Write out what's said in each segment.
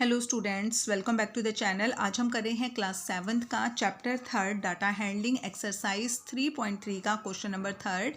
Hello students, welcome back to the channel. आज हम कर रहे हैं क्लास 7th का चैप्टर 3 डाटा हैंडलिंग एक्सरसाइज 3.3 का question number 3।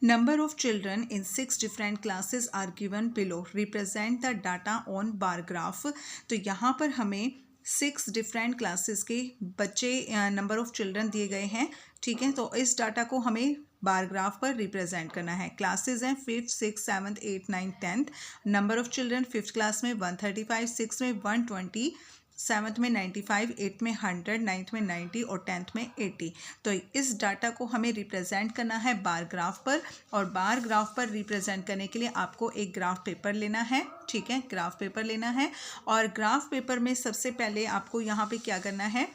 Number of children in 6 different classes are given below, represent the data on bar graph. तो यहाँ पर हमें 6 डिफरेंट क्लासेस के बच्चे नंबर ऑफ चिल्ड्रन दिए गए हैं। ठीक है, तो इस डाटा को हमें बार ग्राफ पर रिप्रेजेंट करना है। क्लासेस हैं 5th 6th 7th 8th 9th 10th। Number of children 5th class में 135, 6th में 120, 7th में 95, 8th में 100, 9th में 90 और 10th में 80। तो इस डाटा को हमें रिप्रेजेंट करना है बार ग्राफ पर, और बार ग्राफ पर रिप्रेजेंट करने के लिए आपको एक ग्राफ पेपर लेना है। ठीक है, ग्राफ पेपर लेना है, और ग्राफ पेपर में सबसे पहले आपको यहाँ पे क्या करना है,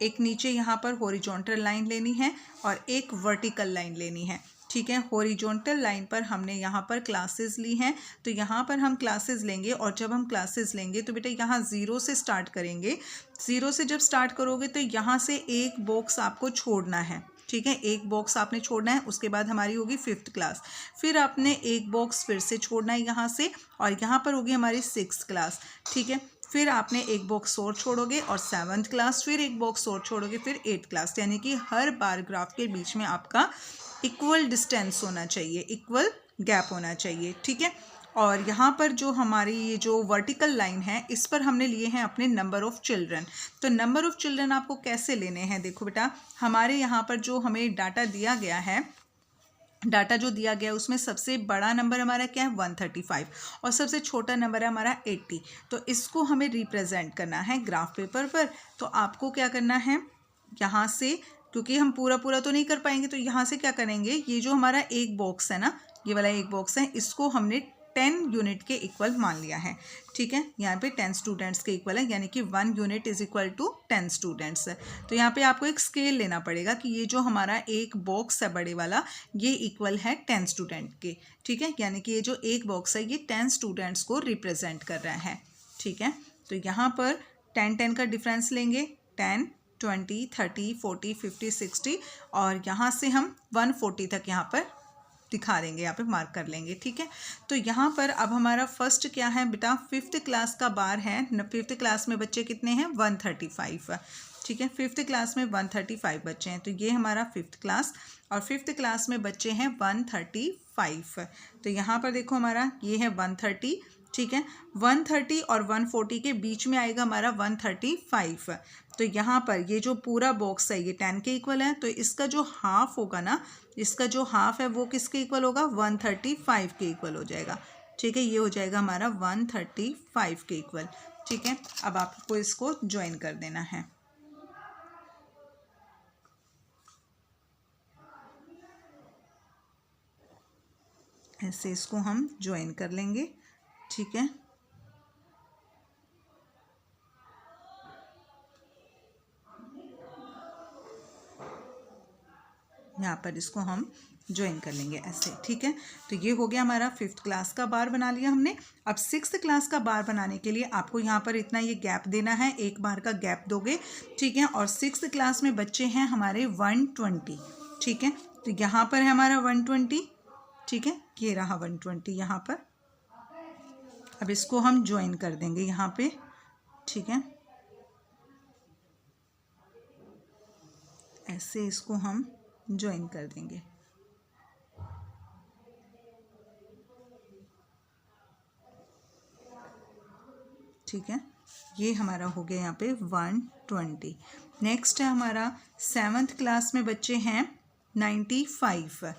एक नीचे यहाँ पर हॉरिजॉन्टल लाइन लेनी है और एक वर्टिकल लाइन लेनी है। ठीक है, हॉरिजॉन्टल लाइन पर हमने यहाँ पर क्लासेस ली हैं, तो यहाँ पर हम क्लासेस लेंगे, और जब हम क्लासेस लेंगे तो बेटा यहाँ 0 से स्टार्ट करेंगे। 0 से जब स्टार्ट करोगे तो यहाँ से एक बॉक्स आपको छोड़ना है। ठीक है, एक बॉक्स आपने छोड़ना है, उसके बाद हमारी होगी 5th क्लास। फिर आपने एक बॉक्स फिर से छोड़ना है यहाँ से, और यहाँ पर होगी हमारी 6th क्लास। ठीक है, फिर आपने एक बॉक्स और छोड़ोगे और 7th क्लास, फिर एक बॉक्स और छोड़ोगे, फिर 8th क्लास। यानी कि हर बार ग्राफ के बीच में आपका इक्वल डिस्टेंस होना चाहिए, इक्वल गैप होना चाहिए। ठीक है, और यहाँ पर जो हमारी ये जो वर्टिकल लाइन है, इस पर हमने लिए हैं अपने नंबर ऑफ़ चिल्ड्रन। तो नंबर ऑफ़ चिल्ड्रन आपको कैसे लेने हैं, देखो बेटा, हमारे यहाँ पर जो हमें डाटा दिया गया है, डाटा जो दिया गया उसमें सबसे बड़ा नंबर हमारा क्या है 135, और सबसे छोटा नंबर है हमारा 80। तो इसको हमें रिप्रेजेंट करना है ग्राफ पेपर पर। तो आपको क्या करना है, यहाँ से, क्योंकि हम पूरा तो नहीं कर पाएंगे, तो यहाँ से क्या करेंगे, ये जो हमारा एक बॉक्स है ना, ये वाला एक बॉक्स है, इसको हमने 10 यूनिट के इक्वल मान लिया है। ठीक है, यहाँ पे 10 स्टूडेंट्स के इक्वल है, यानी कि 1 unit is equal to 10 students है। तो यहाँ पे आपको एक स्केल लेना पड़ेगा कि ये जो हमारा एक बॉक्स है बड़े वाला, ये इक्वल है 10 स्टूडेंट के। ठीक है, यानी कि ये जो एक बॉक्स है ये 10 स्टूडेंट्स को रिप्रेजेंट कर रहा है। ठीक है, तो यहाँ पर 10 का डिफरेंस लेंगे, 10, 20, 30, 40, 50, 60, और यहाँ से हम 140 तक यहाँ पर दिखा देंगे, यहाँ पे मार्क कर लेंगे। ठीक है, तो यहाँ पर अब हमारा फर्स्ट क्या है बेटा, 5th क्लास का बार है। 5th क्लास में बच्चे कितने हैं, 135। ठीक है, 5th क्लास में 135 बच्चे हैं, तो ये हमारा 5th क्लास, और 5th क्लास में बच्चे हैं 135। तो यहाँ पर देखो हमारा ये है 130। ठीक है, 130 और 140 के बीच में आएगा हमारा 135। तो यहाँ पर ये जो पूरा बॉक्स है ये 10 के इक्वल है, तो इसका जो हाफ होगा ना, इसका जो हाफ है वो किसके इक्वल होगा, 135 के इक्वल हो जाएगा। ठीक है, ये हो जाएगा हमारा 135 के इक्वल। ठीक है, अब आपको इसको ज्वाइन कर देना है। ऐसे इसको हम ज्वाइन कर लेंगे। ठीक है, यहाँ पर इसको हम ज्वाइन कर लेंगे ऐसे। ठीक है, तो ये हो गया हमारा 5th क्लास का बार बना लिया हमने। अब 6th क्लास का बार बनाने के लिए आपको यहाँ पर इतना ये गैप देना है, एक बार का गैप दोगे। ठीक है, और 6th क्लास में बच्चे हैं हमारे 120। ठीक है, तो यहाँ पर है हमारा 120। ठीक है, ये रहा 120 यहाँ पर। अब इसको हम ज्वाइन कर देंगे यहाँ पे। ठीक है, ऐसे इसको हम ज्वाइन कर देंगे। ठीक है, ये हमारा हो गया यहाँ पे 120। नेक्स्ट है हमारा 7th क्लास में बच्चे हैं 95।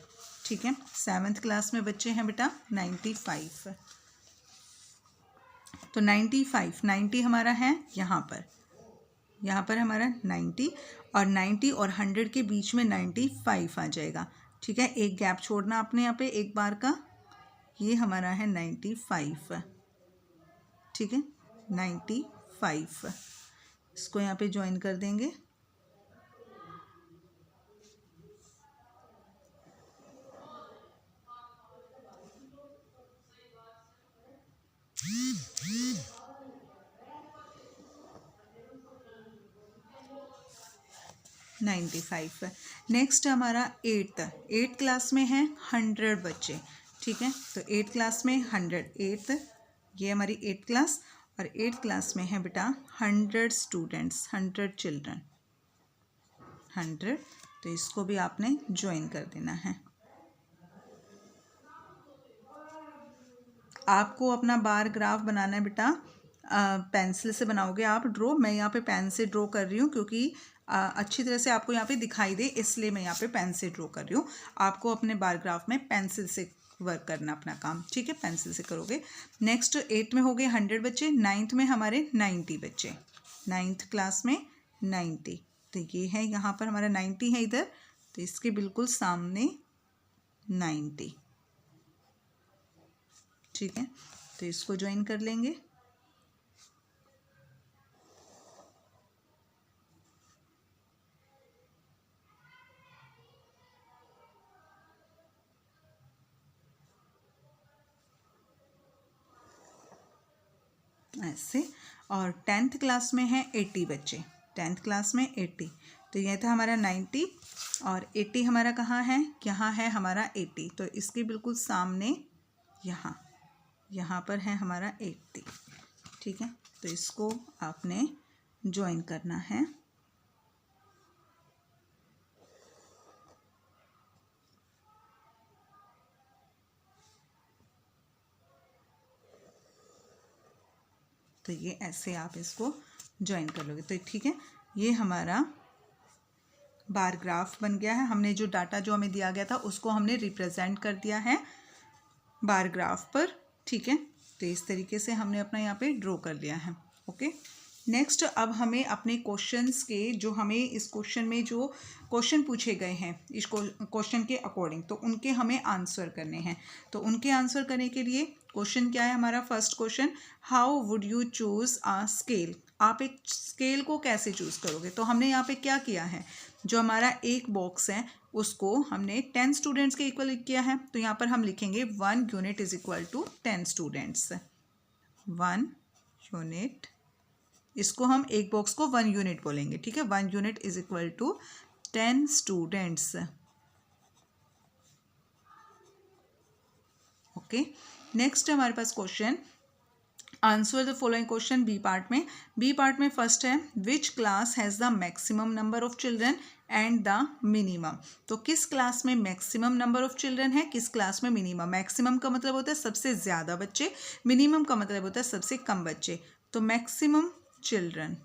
ठीक है, 7th क्लास में बच्चे हैं बेटा 95। तो 95, 90 हमारा है यहाँ पर हमारा 90, और 90 और 100 के बीच में 95 आ जाएगा। ठीक है, एक गैप छोड़ना आपने यहाँ पे एक बार का, ये हमारा है 95। ठीक है, 95, इसको यहाँ पे ज्वाइन कर देंगे। नेक्स्ट हमारा 8th क्लास में है 100 बच्चे। ठीक है, तो 8th क्लास में 100, 8th, ये हमारी 8th क्लास, और 8th क्लास में है बेटा 100 स्टूडेंट्स, 100 चिल्ड्रन, 100। तो इसको भी आपने ज्वाइन कर देना है। आपको अपना बार ग्राफ बनाना है बेटा, पेंसिल से बनाओगे आप ड्रॉ। मैं यहाँ पे पेन से ड्रॉ कर रही हूँ क्योंकि अच्छी तरह से आपको यहाँ पे दिखाई दे, इसलिए मैं यहाँ पे पेन से ड्रॉ कर रही हूँ। आपको अपने बार ग्राफ में पेंसिल से वर्क करना अपना काम, ठीक है, पेंसिल से करोगे। नेक्स्ट 8 में हो गए 100 बच्चे, 9th में हमारे 90 बच्चे, 9th क्लास में 90। तो ये है यहाँ पर हमारा 90 है इधर, तो इसके बिल्कुल सामने 90, ठीक है। तो इसको ज्वाइन कर लेंगे। ऐसे। और 10th क्लास में है 80 बच्चे, 10th क्लास में 80। तो यह था हमारा 90 और 80 हमारा कहाँ है, यहाँ है हमारा 80। तो इसके बिल्कुल सामने यहाँ पर है हमारा 80, ठीक है। तो इसको आपने ज्वाइन करना है। तो ये ऐसे आप इसको ज्वाइन कर लोगे, तो ठीक है। ये हमारा बार ग्राफ बन गया है। हमने जो डाटा जो हमें दिया गया था उसको हमने रिप्रेजेंट कर दिया है बार ग्राफ पर, ठीक है। तो इस तरीके से हमने अपना यहाँ पे ड्रॉ कर लिया है। ओके, नेक्स्ट अब हमें अपने क्वेश्चंस के, जो हमें इस क्वेश्चन में जो क्वेश्चन पूछे गए हैं इस क्वेश्चन के अकॉर्डिंग, तो उनके हमें आंसर करने हैं। तो उनके आंसर करने के लिए क्वेश्चन क्या है हमारा, first question, how would you choose a scale. आप एक स्केल को कैसे चूज करोगे। तो हमने यहाँ पे क्या किया है, जो हमारा एक बॉक्स है उसको हमने 10 स्टूडेंट्स के इक्वल किया है। तो यहाँ पर हम लिखेंगे 1 unit is equal to 10 students, 1 unit, इसको हम एक बॉक्स को 1 यूनिट बोलेंगे, ठीक है। 1 unit is equal to 10 students. Okay, next हमारे पास question, answer the following question B part में। बी पार्ट में फर्स्ट है, which class has the maximum number of children and the minimum. तो किस क्लास में मैक्सिमम नंबर ऑफ चिल्ड्रन है, किस क्लास में मिनिमम। मैक्सिमम का मतलब होता है सबसे ज़्यादा बच्चे, मिनिमम का मतलब होता है सबसे कम बच्चे। तो मैक्सिमम चिल्ड्रन,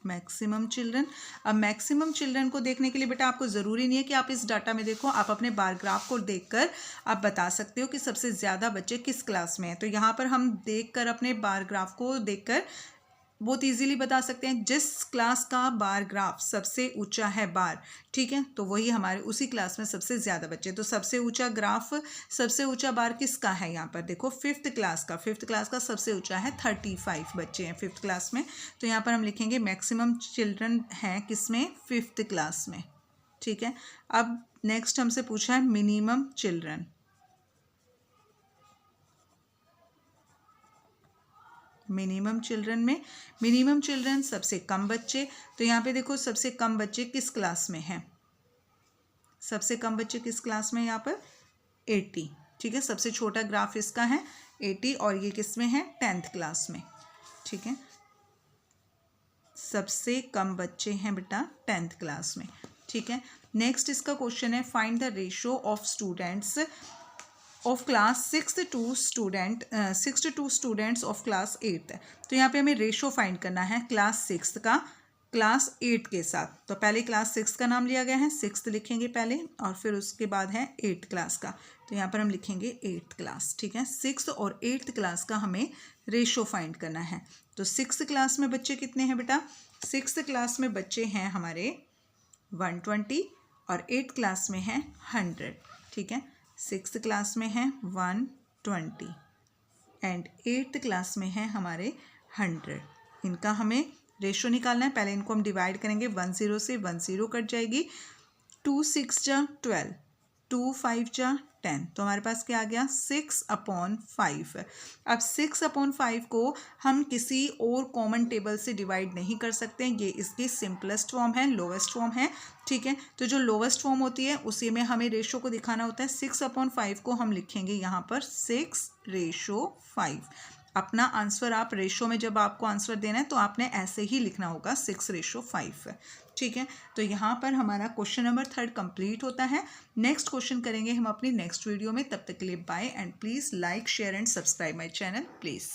मैक्सिमम चिल्ड्रन। अब मैक्सिमम चिल्ड्रन को देखने के लिए बेटा आपको ज़रूरी नहीं है कि आप इस डाटा में देखो, आप अपने बार ग्राफ को देखकर आप बता सकते हो कि सबसे ज़्यादा बच्चे किस क्लास में हैं। तो यहाँ पर हम देखकर, अपने बार ग्राफ को देखकर बहुत इजीली बता सकते हैं, जिस क्लास का बार ग्राफ सबसे ऊंचा है बार, ठीक है, तो वही हमारे उसी क्लास में सबसे ज़्यादा बच्चे। तो सबसे ऊंचा ग्राफ, सबसे ऊंचा बार किसका है, यहाँ पर देखो 5th क्लास का, 5th क्लास का सबसे ऊंचा है, 35 बच्चे हैं 5th क्लास में। तो यहाँ पर हम लिखेंगे मैक्सिमम चिल्ड्रन हैं किसमें, 5th क्लास में, ठीक है। अब नेक्स्ट हमसे पूछा है मिनिमम चिल्ड्रन, मिनिमम चिल्ड्रन में, मिनिमम चिल्ड्रन सबसे कम बच्चे। तो यहाँ पे देखो सबसे कम बच्चे किस क्लास में हैं, सबसे कम बच्चे किस क्लास में, यहाँ पर 80, ठीक है। सबसे छोटा ग्राफ इसका है 80 और ये किस में है, 10th क्लास में, ठीक है। सबसे कम बच्चे हैं बेटा 10th क्लास में, ठीक है। नेक्स्ट इसका क्वेश्चन है, find the ratio of students of class 6 to students of class 8। तो यहाँ पे हमें रेशो फाइंड करना है क्लास 6 का क्लास 8 के साथ। तो पहले क्लास 6 का नाम लिया गया है, 6th लिखेंगे पहले और फिर उसके बाद है 8th क्लास का। तो यहाँ पर हम लिखेंगे 8th क्लास, ठीक है। 6th और 8th क्लास का हमें रेशो फाइंड करना है। तो 6th क्लास में बच्चे कितने हैं बेटा, 6th क्लास में बच्चे हैं हमारे 120 और 8th क्लास में है 100, ठीक है। 6th क्लास में है 120 एंड 8th क्लास में है हमारे 100। इनका हमें रेशो निकालना है। पहले इनको हम डिवाइड करेंगे, 10 से 10 कट जाएगी, 2 6 जा 12, 2 5 जा 10, तो हमारे पास क्या आ गया 6/5। अब 6/5 को हम किसी और कॉमन टेबल से डिवाइड नहीं कर सकते, ये इसकी सिंपलेस्ट फॉर्म है, लोवेस्ट फॉर्म है, ठीक है। तो जो लोवेस्ट फॉर्म होती है उसी में हमें रेशो को दिखाना होता है। 6/5 को हम लिखेंगे यहाँ पर 6/5। अपना आंसर आप रेशो में, जब आपको आंसर देना है तो आपने ऐसे ही लिखना होगा 6/5, ठीक है। तो यहाँ पर हमारा क्वेश्चन नंबर 3 कंप्लीट होता है। नेक्स्ट क्वेश्चन करेंगे हम अपनी नेक्स्ट वीडियो में। तब तक के लिए bye and please like share and subscribe my channel please.